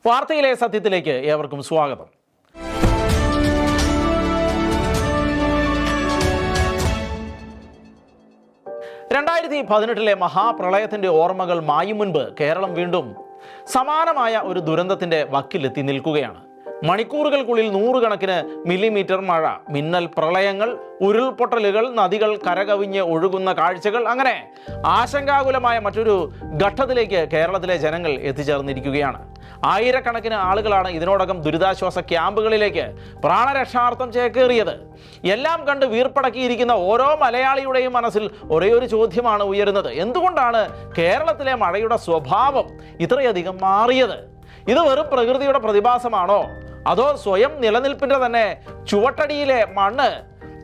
വാർത്തയിലെ സത്യത്തിലേക്ക് ഏവർക്കും സ്വാഗതം. രണ്ടായിരത്തി 18 മഹാപ്രളയത്തിന്റെ ഓർമ്മകൾ മായും മുൻപ് കേരളം വീണ്ടും സമാനമായ ഒരു ദുരന്തത്തിന്റെ വക്കിലെത്തി നിൽക്കുകയാണ്. മണിക്കൂറുകൾക്കുള്ളിൽ 100 കണക്കിന് മില്ലിമീറ്റർ മഴ, മിന്നൽ പ്രളയങ്ങൾ, ഉരുൾപൊട്ടലുകൾ, നദികൾ കരകവിഞ്ഞ് ഒഴുകുന്ന കാഴ്ചകൾ, അങ്ങനെ ആശങ്കാകുലമായ മറ്റൊരു ഘട്ടത്തിലേക്ക് കേരളത്തിലെ ജനങ്ങൾ എത്തിച്ചേർന്നിരിക്കുകയാണ്. ആയിരക്കണക്കിന് ആളുകളാണ് ഇതിനോടകം ദുരിതാശ്വാസ ക്യാമ്പുകളിലേക്ക് പ്രാണരക്ഷാർത്ഥം ചേക്കേറിയത്. എല്ലാം കണ്ട് വീർപ്പടക്കിയിരിക്കുന്ന ഓരോ മലയാളിയുടെയും മനസ്സിൽ ഒരേയൊരു ചോദ്യമാണ് ഉയരുന്നത്: എന്തുകൊണ്ടാണ് കേരളത്തിലെ മഴയുടെ സ്വഭാവം ഇത്രയധികം മാറിയത്? ഇത് വെറും പ്രകൃതിയുടെ പ്രതിഭാസമാണോ, അതോ സ്വയം നിലനിൽപ്പിൻ്റെ തന്നെ ചുവട്ടടിയിലെ മണ്ണ്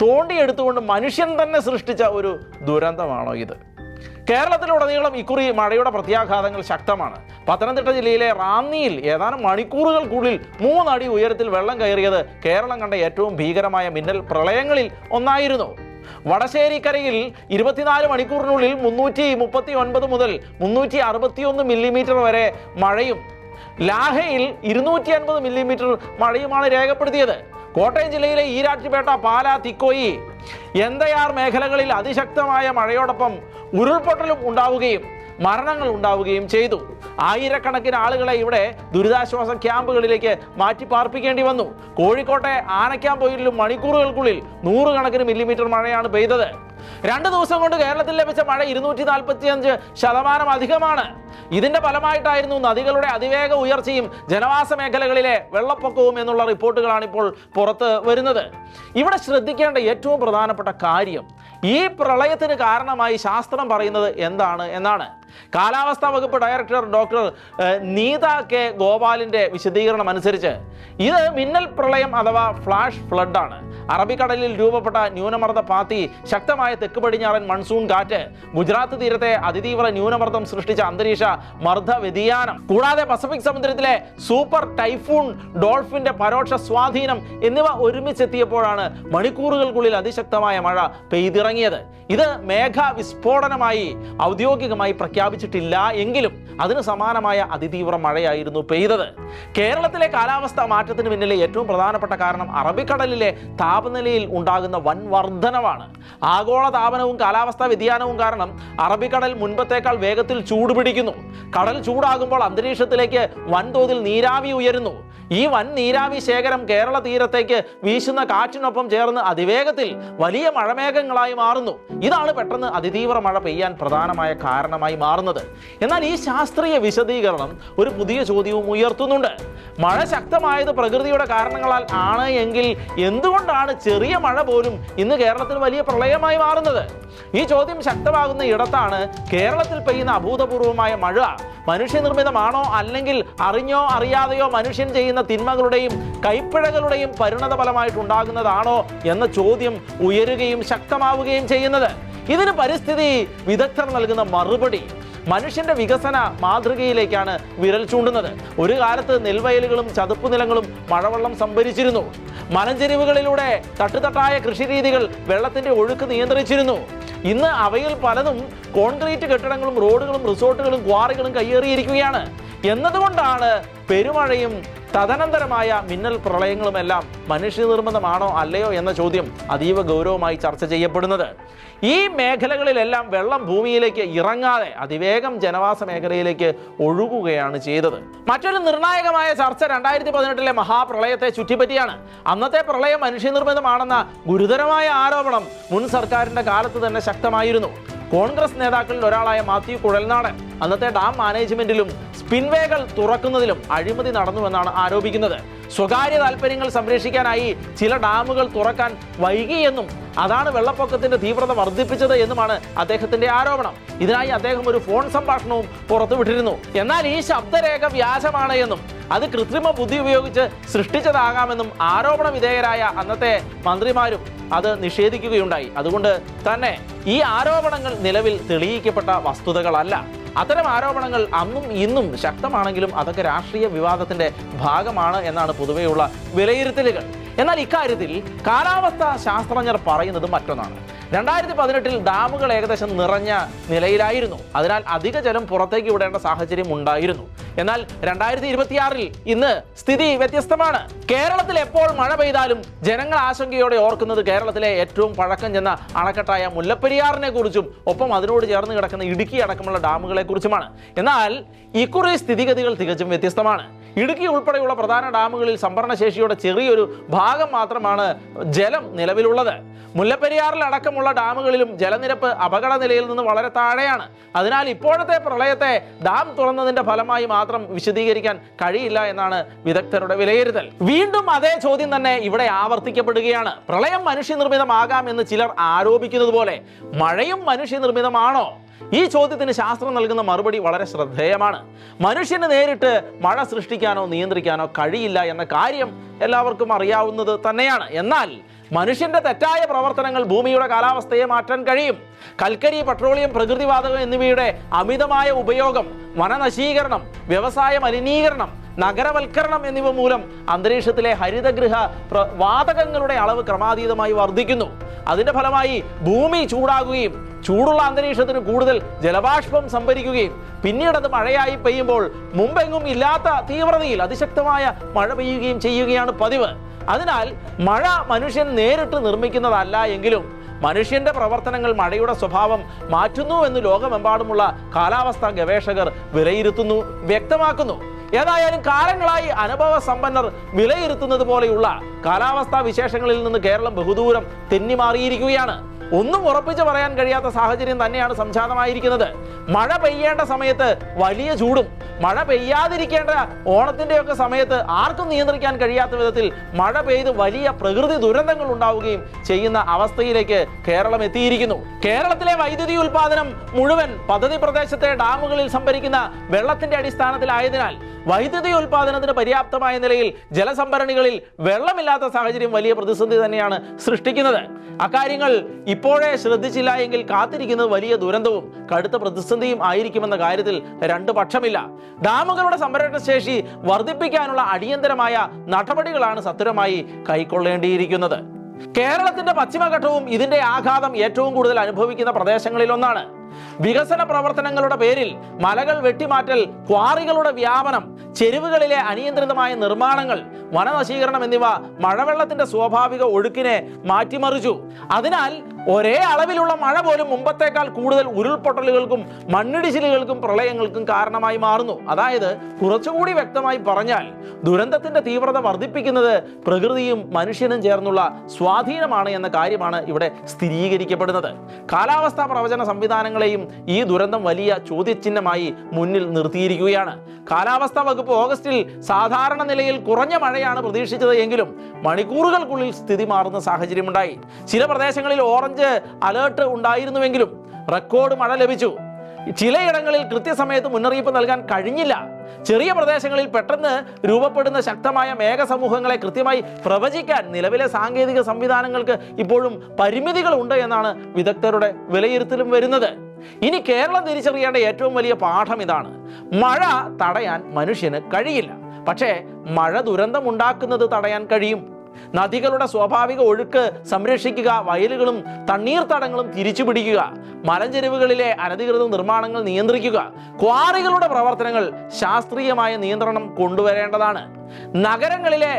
തോണ്ടിയെടുത്തുകൊണ്ട് മനുഷ്യൻ തന്നെ സൃഷ്ടിച്ച ഒരു ദുരന്തമാണോ ഇത്? കേരളത്തിലുടനീളം ഇക്കുറി മഴയുടെ പ്രത്യാഘാതങ്ങൾ ശക്തമാണ്. പത്തനംതിട്ട ജില്ലയിലെ റാന്നിയിൽ ഏതാനും മണിക്കൂറുകൾക്കുള്ളിൽ 3 അടി ഉയരത്തിൽ വെള്ളം കയറിയത് കേരളം കണ്ട ഏറ്റവും ഭീകരമായ മിന്നൽ പ്രളയങ്ങളിൽ ഒന്നായിരുന്നു. വടശ്ശേരിക്കരയിൽ 24 മണിക്കൂറിനുള്ളിൽ 339 മുതൽ 361 മില്ലിമീറ്റർ വരെ മഴയും ലാഹയിൽ 250 മില്ലിമീറ്റർ മഴയുമാണ് രേഖപ്പെടുത്തിയത്. കോട്ടയം ജില്ലയിലെ ഈരാറ്റുപേട്ട, പാലാ, തിക്കോയി, എന്തയാർ മേഖലകളിൽ അതിശക്തമായ മഴയോടൊപ്പം ഉരുൾപൊട്ടലും ഉണ്ടാവുകയും മരണങ്ങൾ ഉണ്ടാവുകയും ചെയ്തു. ആയിരക്കണക്കിന് ആളുകളെ ഇവിടെ ദുരിതാശ്വാസ ക്യാമ്പുകളിലേക്ക് മാറ്റിപ്പാർപ്പിക്കേണ്ടി വന്നു. കോഴിക്കോട്ടെ ആനക്കാംപൊയിലും മണിക്കൂറുകൾക്കുള്ളിൽ 100 കണക്കിന് മില്ലിമീറ്റർ മഴയാണ് പെയ്തത്. 2 ദിവസം കൊണ്ട് കേരളത്തിൽ ലഭിച്ച മഴ 245% അധികമാണ്. ഇതിന്റെ ഫലമായിട്ടായിരുന്നു നദികളുടെ അതിവേഗ ഉയർച്ചയും ജനവാസ മേഖലകളിലെ വെള്ളപ്പൊക്കവും എന്നുള്ള റിപ്പോർട്ടുകളാണ് ഇപ്പോൾ പുറത്ത് വരുന്നത്. ഇവിടെ ശ്രദ്ധിക്കേണ്ട ഏറ്റവും പ്രധാനപ്പെട്ട കാര്യം, ഈ പ്രളയത്തിന് കാരണമായി ശാസ്ത്രം പറയുന്നത് എന്താണ് എന്നാണ്. കാലാവസ്ഥാ വകുപ്പ് ഡയറക്ടർ ഡോക്ടർ നീത കെ ഗോപാലിന്റെ വിശദീകരണം അനുസരിച്ച് ഇത് മിന്നൽ പ്രളയം അഥവാ ഫ്ലാഷ് ഫ്ലഡ് ആണ്. അറബിക്കടലിൽ രൂപപ്പെട്ട ന്യൂനമർദ്ദ പാത്തി, ശക്തമായ തെക്ക് പടിഞ്ഞാറൻ മൺസൂൺ കാറ്റ്, ഗുജറാത്ത് തീരത്തെ അതിതീവ്ര ന്യൂനമർദ്ദം സൃഷ്ടിച്ച അന്തരീക്ഷ മർദ്ദ വ്യതിയാനം, കൂടാതെ പസഫിക് സമുദ്രത്തിലെ സൂപ്പർ ടൈഫൂൺ ഡോൾഫിന്റെ പരോക്ഷ സ്വാധീനം എന്നിവ ഒരുമിച്ചെത്തിയപ്പോഴാണ് മണിക്കൂറുകൾക്കുള്ളിൽ അതിശക്തമായ മഴ പെയ്തിറങ്ങിയത്. ഇത് മേഘ വിസ്ഫോടനമായി ഔദ്യോഗികമായി പ്രഖ്യാപിച്ചിട്ടില്ല എങ്കിലും അതിന് സമാനമായ അതിതീവ്ര മഴയായിരുന്നു പെയ്തത്. കേരളത്തിലെ കാലാവസ്ഥാ മാറ്റത്തിന് പിന്നിലെ ഏറ്റവും പ്രധാനപ്പെട്ട കാരണം അറബിക്കടലിലെ താപനിലയിൽ ഉണ്ടാകുന്ന വൻ വർധനവാണ്. ആഗോള താപനവും കാലാവസ്ഥാ വ്യതിയാനവും കാരണം അറബിക്കടൽ മുൻപത്തേക്കാൾ വേഗത്തിൽ ചൂടുപിടിക്കുന്നു. കടൽ ചൂടാകുമ്പോൾ അന്തരീക്ഷത്തിലേക്ക് വൻതോതിൽ നീരാവി ഉയരുന്നു. ഈ വൻ നീരാവി ശേഖരം കേരള തീരത്തേക്ക് വീശുന്ന കാറ്റിനൊപ്പം ചേർന്ന് അതിവേഗത്തിൽ വലിയ മഴമേഘങ്ങളായി മാറുന്നു. ഇതാണ് പെട്ടെന്ന് അതിതീവ്ര മഴ പെയ്യാൻ പ്രധാനമായ കാരണമായി മാറുന്നത്. എന്നാൽ ഈ ശാസ്ത്രീയ വിശദീകരണം ഒരു പുതിയ ചോദ്യവും ഉയർത്തുന്നുണ്ട്. മഴ ശക്തമായത് പ്രകൃതിയുടെ കാരണങ്ങളാൽ ആണ് എങ്കിൽ എന്തുകൊണ്ടാണ് ചെറിയ മഴ പോലും ഇന്ന് കേരളത്തിൽ വലിയ പ്രളയമായി മാറുന്നത്? ഈ ചോദ്യം ശക്തമാകുന്ന ഇടത്താണ് കേരളത്തിൽ പെയ്യുന്ന അഭൂതപൂർവമായ മഴ മനുഷ്യനിർമ്മിതമാണോ, അല്ലെങ്കിൽ അറിഞ്ഞോ അറിയാതെയോ മനുഷ്യൻ ചെയ്യുന്ന തിന്മകളുടെയും കൈപ്പിഴകളുടെയും പരിണത ഫലമായിട്ടുണ്ടാകുന്നതാണോ എന്ന ചോദ്യം ഉയരുകയും ശക്തമാവുകയും ചെയ്യുന്നത്. ഇതിന് പരിസ്ഥിതി വിദഗ്ധർ നൽകുന്ന മറുപടി മനുഷ്യന്റെ വികസന മാതൃകയിലേക്കാണ് വിരൽ ചൂണ്ടുന്നത്. ഒരു കാലത്ത് നെൽവയലുകളും ചതുപ്പ് നിലങ്ങളും മഴവെള്ളം സംഭരിച്ചിരുന്നു. മലഞ്ചെരിവുകളിലൂടെ തട്ടുതട്ടായ കൃഷിരീതികൾ വെള്ളത്തിന്റെ ഒഴുക്ക് നിയന്ത്രിച്ചിരുന്നു. ഇന്ന് അവയിൽ പലതും കോൺക്രീറ്റ് കെട്ടിടങ്ങളും റോഡുകളും റിസോർട്ടുകളും ക്വാറികളും കയ്യേറിയിരിക്കുകയാണ്. എന്നതുകൊണ്ടാണ് പെരുമഴയും തദനന്തരമായ മിന്നൽ പ്രളയങ്ങളുമെല്ലാം മനുഷ്യനിർമ്മിതമാണോ അല്ലയോ എന്ന ചോദ്യം അതീവ ഗൗരവമായി ചർച്ച ചെയ്യപ്പെടുന്നത്. ഈ മേഖലകളിലെല്ലാം വെള്ളം ഭൂമിയിലേക്ക് ഇറങ്ങാതെ അതിവേഗം ജനവാസ മേഖലയിലേക്ക് ഒഴുകുകയാണ് ചെയ്തത്. മറ്റൊരു നിർണായകമായ ചർച്ച 2018 മഹാപ്രളയത്തെ ചുറ്റിപ്പറ്റിയാണ്. അന്നത്തെ പ്രളയം മനുഷ്യനിർമ്മിതമാണെന്ന ഗുരുതരമായ ആരോപണം മുൻ സർക്കാരിന്റെ കാലത്ത് തന്നെ ശക്തമായിരുന്നു. കോൺഗ്രസ് നേതാക്കളിൽ ഒരാളായ മാത്യു കുഴൽനാടൻ അന്നത്തെ ഡാം മാനേജ്മെന്റിലും സ്പിൻവേകൾ തുറക്കുന്നതിലും അഴിമതി നടന്നുവെന്നാണ് ആരോപിക്കുന്നത്. സ്വകാര്യ താൽപ്പര്യങ്ങൾ സംരക്ഷിക്കാനായി ചില ഡാമുകൾ തുറക്കാൻ വൈകിയെന്നും അതാണ് വെള്ളപ്പൊക്കത്തിന്റെ തീവ്രത വർദ്ധിപ്പിച്ചത് എന്നുമാണ് അദ്ദേഹത്തിന്റെ ആരോപണം. ഇതിനായി അദ്ദേഹം ഒരു ഫോൺ സംഭാഷണവും പുറത്തുവിട്ടിരുന്നു. എന്നാൽ ഈ ശബ്ദരേഖ വ്യാജമാണ് എന്നും അത് കൃത്രിമ ബുദ്ധി ഉപയോഗിച്ച് സൃഷ്ടിച്ചതാകാമെന്നും ആരോപണ വിധേയരായ അന്നത്തെ മന്ത്രിമാരും അത് നിഷേധിക്കുകയുണ്ടായി. അതുകൊണ്ട് തന്നെ ഈ ആരോപണങ്ങൾ നിലവിൽ തെളിയിക്കപ്പെട്ട വസ്തുതകളല്ല. അത്തരം ആരോപണങ്ങൾ അന്നും ഇന്നും ശക്തമാണെങ്കിലും അതൊക്കെ രാഷ്ട്രീയ വിവാദത്തിന്റെ ഭാഗമാണ് എന്നാണ് പൊതുവെയുള്ള വിലയിരുത്തലുകൾ. എന്നാൽ ഇക്കാര്യത്തിൽ കാലാവസ്ഥാ ശാസ്ത്രജ്ഞർ പറയുന്നത് മറ്റൊന്നാണ്. 2018 ഡാമുകൾ ഏകദേശം നിറഞ്ഞ നിലയിലായിരുന്നു. അതിനാൽ അധിക ജലം പുറത്തേക്ക് വിടേണ്ട സാഹചര്യം ഉണ്ടായിരുന്നു. എന്നാൽ 2026 ഇന്ന് സ്ഥിതി വ്യത്യസ്തമാണ്. കേരളത്തിൽ എപ്പോൾ മഴ പെയ്താലും ജനങ്ങൾ ആശങ്കയോടെ ഓർക്കുന്നത് കേരളത്തിലെ ഏറ്റവും പഴക്കം ചെന്ന അണക്കെട്ടായ മുല്ലപ്പെരിയാറിനെ കുറിച്ചും ഒപ്പം അതിനോട് ചേർന്ന് കിടക്കുന്ന ഇടുക്കി അടക്കമുള്ള ഡാമുകളെ കുറിച്ചുമാണ്. എന്നാൽ ഇക്കുറി സ്ഥിതിഗതികൾ തികച്ചും വ്യത്യസ്തമാണ്. ഇടുക്കി ഉൾപ്പെടെയുള്ള പ്രധാന ഡാമുകളിൽ സംഭരണശേഷിയുടെ ചെറിയൊരു ഭാഗം മാത്രമാണ് ജലം നിലവിലുള്ളത്. മുല്ലപ്പെരിയാറിൽ അടക്കമുള്ള ഡാമുകളിലും ജലനിരപ്പ് അപകട നിലയിൽ നിന്ന് വളരെ താഴെയാണ്. അതിനാൽ ഇപ്പോഴത്തെ പ്രളയത്തെ ഡാം തുറന്നതിന്റെ ഫലമായി മാത്രം വിശദീകരിക്കാൻ കഴിയില്ല എന്നാണ് വിദഗ്ധരുടെ വിലയിരുത്തൽ. വീണ്ടും അതേ ചോദ്യം തന്നെ ഇവിടെ ആവർത്തിക്കപ്പെടുകയാണ്. പ്രളയം മനുഷ്യനിർമ്മിതമാകാം എന്ന് ചിലർ ആരോപിക്കുന്നത് പോലെ മഴയും മനുഷ്യനിർമ്മിതമാണോ? ഈ ചോദ്യത്തിന് ശാസ്ത്രം നൽകുന്ന മറുപടി വളരെ ശ്രദ്ധേയമാണ്. മനുഷ്യന് നേരിട്ട് മഴ സൃഷ്ടിക്കാനോ നിയന്ത്രിക്കാനോ കഴിയില്ല എന്ന കാര്യം എല്ലാവർക്കും അറിയാവുന്നത് തന്നെയാണ്. എന്നാൽ മനുഷ്യന്റെ തെറ്റായ പ്രവർത്തനങ്ങൾ ഭൂമിയുടെ കാലാവസ്ഥയെ മാറ്റാൻ കഴിയും. കൽക്കരി, പെട്രോളിയം, പ്രകൃതിവാതകം എന്നിവയുടെ അമിതമായ ഉപയോഗം, വനനശീകരണം, വ്യവസായ മലിനീകരണം, നഗരവൽക്കരണം എന്നിവ മൂലം അന്തരീക്ഷത്തിലെ ഹരിതഗൃഹ വാതകങ്ങളുടെ അളവ് ക്രമാതീതമായി വർദ്ധിക്കുന്നു. അതിന്റെ ഫലമായി ഭൂമി ചൂടാകുകയും ചൂടുള്ള അന്തരീക്ഷത്തിന് കൂടുതൽ ജലബാഷ്പം സംഭരിക്കുകയും പിന്നീട് അത് മഴയായി പെയ്യുമ്പോൾ മുമ്പെങ്ങും ഇല്ലാത്ത തീവ്രതയിൽ അതിശക്തമായ മഴ പെയ്യുകയും ചെയ്യുകയാണ് പതിവ്. അതിനാൽ മഴ മനുഷ്യൻ നേരിട്ട് നിർമ്മിക്കുന്നതല്ല എങ്കിലും മനുഷ്യന്റെ പ്രവർത്തനങ്ങൾ മഴയുടെ സ്വഭാവം മാറ്റുന്നു എന്ന് ലോകമെമ്പാടുമുള്ള കാലാവസ്ഥാ ഗവേഷകർ വിലയിരുത്തുന്നു, വ്യക്തമാക്കുന്നു. ഏതായാലും കാലങ്ങളായി അനുഭവ സമ്പന്നർ വിലയിരുത്തുന്നത് പോലെയുള്ള കാലാവസ്ഥാ വിശേഷങ്ങളിൽ നിന്ന് കേരളം ബഹുദൂരം തെന്നിമാറിയിരിക്കുകയാണ്. ഒന്നും ഉറപ്പിച്ച് പറയാൻ കഴിയാത്ത സാഹചര്യം തന്നെയാണ് സംജാതമായിരിക്കുന്നത്. മഴ പെയ്യേണ്ട സമയത്ത് വലിയ ചൂടും മഴ പെയ്യാതിരിക്കേണ്ട ഓണത്തിൻ്റെയൊക്കെ സമയത്ത് ആർക്കും നിയന്ത്രിക്കാൻ കഴിയാത്ത വിധത്തിൽ മഴ പെയ്ത് വലിയ പ്രകൃതി ദുരന്തങ്ങൾ ഉണ്ടാവുകയും ചെയ്യുന്ന അവസ്ഥയിലേക്ക് കേരളം എത്തിയിരിക്കുന്നു. കേരളത്തിലെ വൈദ്യുതി ഉൽപാദനം മുഴുവൻ പദ്ധതി പ്രദേശത്തെ ഡാമുകളിൽ സംഭരിക്കുന്ന വെള്ളത്തിന്റെ അടിസ്ഥാനത്തിലായതിനാൽ വൈദ്യുതി ഉൽപാദനത്തിന് പര്യാപ്തമായ നിലയിൽ ജലസംഭരണികളിൽ വെള്ളമില്ലാത്ത സാഹചര്യം വലിയ പ്രതിസന്ധി തന്നെയാണ് സൃഷ്ടിക്കുന്നത്. അക്കാര്യങ്ങൾ ഇപ്പോഴേ ശ്രദ്ധിച്ചില്ല എങ്കിൽ കാത്തിരിക്കുന്നത് വലിയ ദുരന്തവും കടുത്ത പ്രതിസന്ധിയും ആയിരിക്കുമെന്ന കാര്യത്തിൽ രണ്ട് പക്ഷമില്ല. ഡാമുകളുടെ സംഭരണ ശേഷി വർദ്ധിപ്പിക്കാനുള്ള അടിയന്തരമായ നടപടികളാണ് സത്വരമായി കൈക്കൊള്ളേണ്ടിയിരിക്കുന്നത്. കേരളത്തിന്റെ പശ്ചിമഘട്ടവും ഇതിന്റെ ആഘാതം ഏറ്റവും കൂടുതൽ അനുഭവിക്കുന്ന പ്രദേശങ്ങളിലൊന്നാണ്. വികസന പ്രവർത്തനങ്ങളുടെ പേരിൽ മലകൾ വെട്ടിമാറ്റൽ, ക്വാറികളുടെ വ്യാപനം, ചെരുവുകളിലെ അനിയന്ത്രിതമായ നിർമ്മാണങ്ങൾ, വനനശീകരണം എന്നിവ മഴവെള്ളത്തിന്റെ സ്വാഭാവിക ഒഴുക്കിനെ മാറ്റിമറിച്ചു. അതിനാൽ ഒരേ അളവിലുള്ള മഴ പോലും മുമ്പത്തേക്കാൾ കൂടുതൽ ഉരുൾപൊട്ടലുകൾക്കും മണ്ണിടിച്ചിലുകൾക്കും പ്രളയങ്ങൾക്കും കാരണമായി മാറുന്നു. അതായത് കുറച്ചുകൂടി വ്യക്തമായി പറഞ്ഞാൽ ദുരന്തത്തിന്റെ തീവ്രത വർദ്ധിപ്പിക്കുന്നത് പ്രകൃതിയും മനുഷ്യനും ചേർന്നുള്ള സ്വാധീനമാണ് എന്ന കാര്യമാണ് ഇവിടെ സ്ഥിരീകരിക്കപ്പെടുന്നത്. കാലാവസ്ഥാ പ്രവചന സംവിധാനങ്ങളെയും ഈ ദുരന്തം വലിയ ചോദ്യചിഹ്നമായി മുന്നിൽ നിർത്തിയിരിക്കുകയാണ്. കാലാവസ്ഥാ വകുപ്പ് ഓഗസ്റ്റിൽ സാധാരണ നിലയിൽ കുറഞ്ഞ മഴയാണ് പ്രതീക്ഷിച്ചത് എങ്കിലും മണിക്കൂറുകൾക്കുള്ളിൽ സ്ഥിതി മാറുന്ന സാഹചര്യമുണ്ടായി. ചില പ്രദേശങ്ങളിൽ ഓറഞ്ച് അലേർട്ട് ഉണ്ടായിരുന്നുവെങ്കിലും റെക്കോർഡ് മഴ ലഭിച്ചു. ചിലയിടങ്ങളിൽ കൃത്യസമയത്ത് മുന്നറിയിപ്പ് നൽകാൻ കഴിഞ്ഞില്ല. ചെറിയ പ്രദേശങ്ങളിൽ പെട്ടെന്ന് രൂപപ്പെടുന്ന ശക്തമായ മേഘസമൂഹങ്ങളെ കൃത്യമായി പ്രവചിക്കാൻ നിലവിലെ സാങ്കേതിക സംവിധാനങ്ങൾക്ക് ഇപ്പോഴും പരിമിതികളുണ്ട് എന്നാണ് വിദഗ്ധരുടെ വിലയിരുത്തലും വരുന്നത്. ഇനി കേരളം തിരിച്ചറിയേണ്ട ഏറ്റവും വലിയ പാഠം ഇതാണ്: മഴ തടയാൻ മനുഷ്യന് കഴിയില്ല, പക്ഷേ മഴ ദുരന്തമുണ്ടാക്കുന്നത് തടയാൻ കഴിയും. നദികളുടെ സ്വാഭാവിക ഒഴുക്ക് സംരക്ഷിക്കുക, വയലുകളും തണ്ണീർത്തടങ്ങളും തിരിച്ചുപിടിക്കുക, മലഞ്ചെരുവുകളിലെ അനധികൃത നിർമ്മാണങ്ങൾ നിയന്ത്രിക്കുക, ക്വാറികളുടെ പ്രവർത്തനങ്ങൾ ശാസ്ത്രീയമായ നിയന്ത്രണം കൊണ്ടുവരേണ്ടതാണ്. നഗരങ്ങളിലെ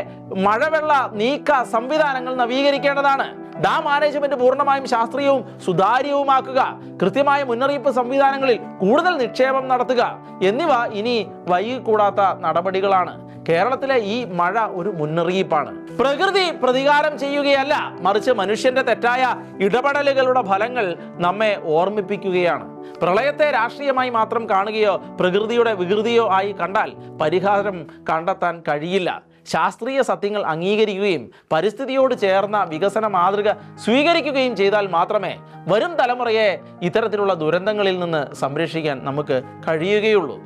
മഴവെള്ള നീക്ക സംവിധാനങ്ങൾ നവീകരിക്കേണ്ടതാണ്. ഡാം മാനേജ്മെന്റ് പൂർണ്ണമായും ശാസ്ത്രീയവും സുതാര്യവുമാക്കുക, കൃത്യമായ മുന്നറിയിപ്പ് സംവിധാനങ്ങളിൽ കൂടുതൽ നിക്ഷേപം നടത്തുക എന്നിവ ഇനി വൈകിക്കൂടാത്ത നടപടികളാണ്. കേരളത്തിലെ ഈ മഴ ഒരു മുന്നറിയിപ്പാണ്. പ്രകൃതി പ്രതികാരം ചെയ്യുകയല്ല, മറിച്ച് മനുഷ്യന്റെ തെറ്റായ ഇടപെടലുകളുടെ ഫലങ്ങൾ നമ്മെ ഓർമ്മിപ്പിക്കുകയാണ്. പ്രളയത്തെ രാഷ്ട്രീയമായി മാത്രം കാണുകയോ പ്രകൃതിയുടെ വികൃതിയോ ആയി കണ്ടാൽ പരിഹാരം കണ്ടെത്താൻ കഴിയില്ല. ശാസ്ത്രീയ സത്യങ്ങൾ അംഗീകരിക്കുകയും പരിസ്ഥിതിയോട് ചേർന്ന വികസന മാതൃക സ്വീകരിക്കുകയും ചെയ്താൽ മാത്രമേ വരും തലമുറയെ ഇത്തരത്തിലുള്ള ദുരന്തങ്ങളിൽ നിന്ന് സംരക്ഷിക്കാൻ നമുക്ക് കഴിയുകയുള്ളൂ.